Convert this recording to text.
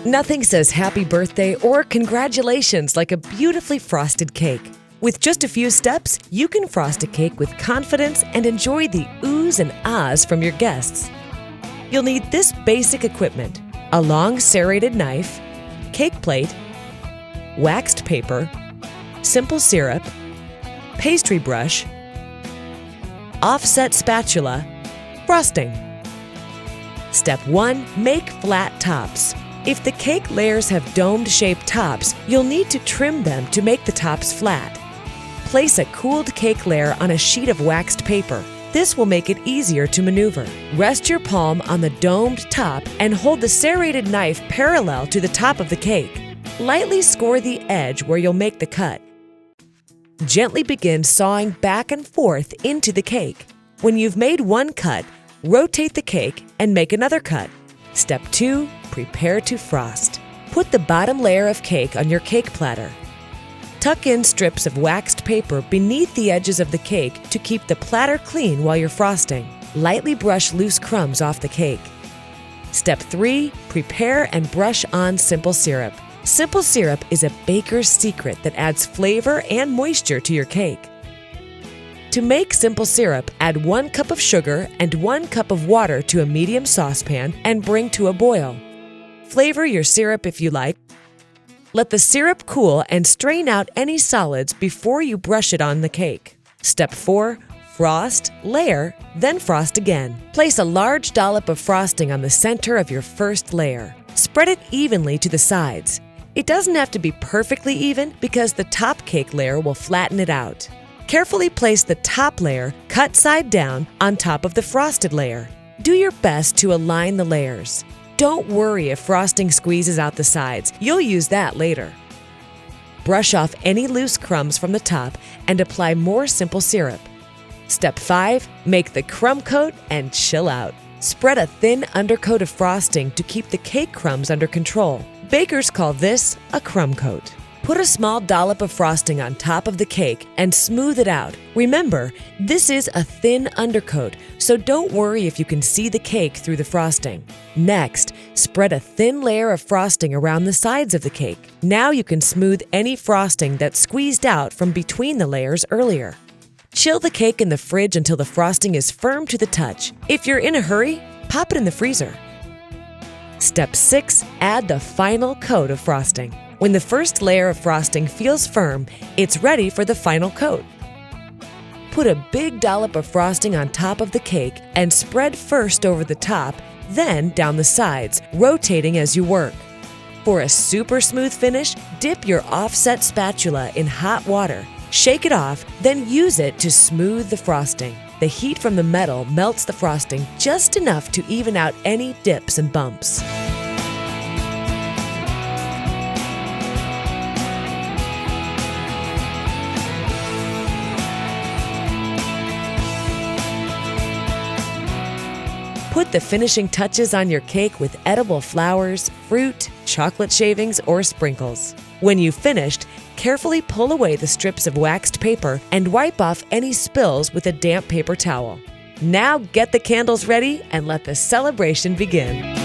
Nothing says happy birthday or congratulations like a beautifully frosted cake. With just a few steps, you can frost a cake with confidence and enjoy the oohs and ahs from your guests. You'll need this basic equipment: a long serrated knife, cake plate, waxed paper, simple syrup, pastry brush, offset spatula, frosting. Step 1. Make flat tops. If the cake layers have dome-shaped tops, you'll need to trim them to make the tops flat. Place a cooled cake layer on a sheet of waxed paper. This will make it easier to maneuver. Rest your palm on the domed top and hold the serrated knife parallel to the top of the cake. Lightly score the edge where you'll make the cut. Gently begin sawing back and forth into the cake. When you've made one cut, rotate the cake and make another cut. Step 2. Prepare to frost. Put the bottom layer of cake on your cake platter. Tuck in strips of waxed paper beneath the edges of the cake to keep the platter clean while you're frosting. Lightly brush loose crumbs off the cake. Step 3. Prepare and brush on simple syrup. Simple syrup is a baker's secret that adds flavor and moisture to your cake. To make simple syrup, add 1 cup of sugar and 1 cup of water to a medium saucepan and bring to a boil. Flavor your syrup if you like. Let the syrup cool and strain out any solids before you brush it on the cake. Step 4. Frost, layer, then frost again. Place a large dollop of frosting on the center of your first layer. Spread it evenly to the sides. It doesn't have to be perfectly even because the top cake layer will flatten it out. Carefully place the top layer, cut side down, on top of the frosted layer. Do your best to align the layers. Don't worry if frosting squeezes out the sides. You'll use that later. Brush off any loose crumbs from the top and apply more simple syrup. Step 5. Make the crumb coat and chill out. Spread a thin undercoat of frosting to keep the cake crumbs under control. Bakers call this a crumb coat. Put a small dollop of frosting on top of the cake and smooth it out. Remember, this is a thin undercoat, so don't worry if you can see the cake through the frosting. Next, spread a thin layer of frosting around the sides of the cake. Now you can smooth any frosting that squeezed out from between the layers earlier. Chill the cake in the fridge until the frosting is firm to the touch. If you're in a hurry, pop it in the freezer. Step 6. Add the final coat of frosting. When the first layer of frosting feels firm, it's ready for the final coat. Put a big dollop of frosting on top of the cake and spread first over the top, then down the sides, rotating as you work. For a super smooth finish, dip your offset spatula in hot water. Shake it off, then use it to smooth the frosting. The heat from the metal melts the frosting just enough to even out any dips and bumps. Put the finishing touches on your cake with edible flowers, fruit, chocolate shavings, or sprinkles. When you've finished, carefully pull away the strips of waxed paper and wipe off any spills with a damp paper towel. Now get the candles ready and let the celebration begin.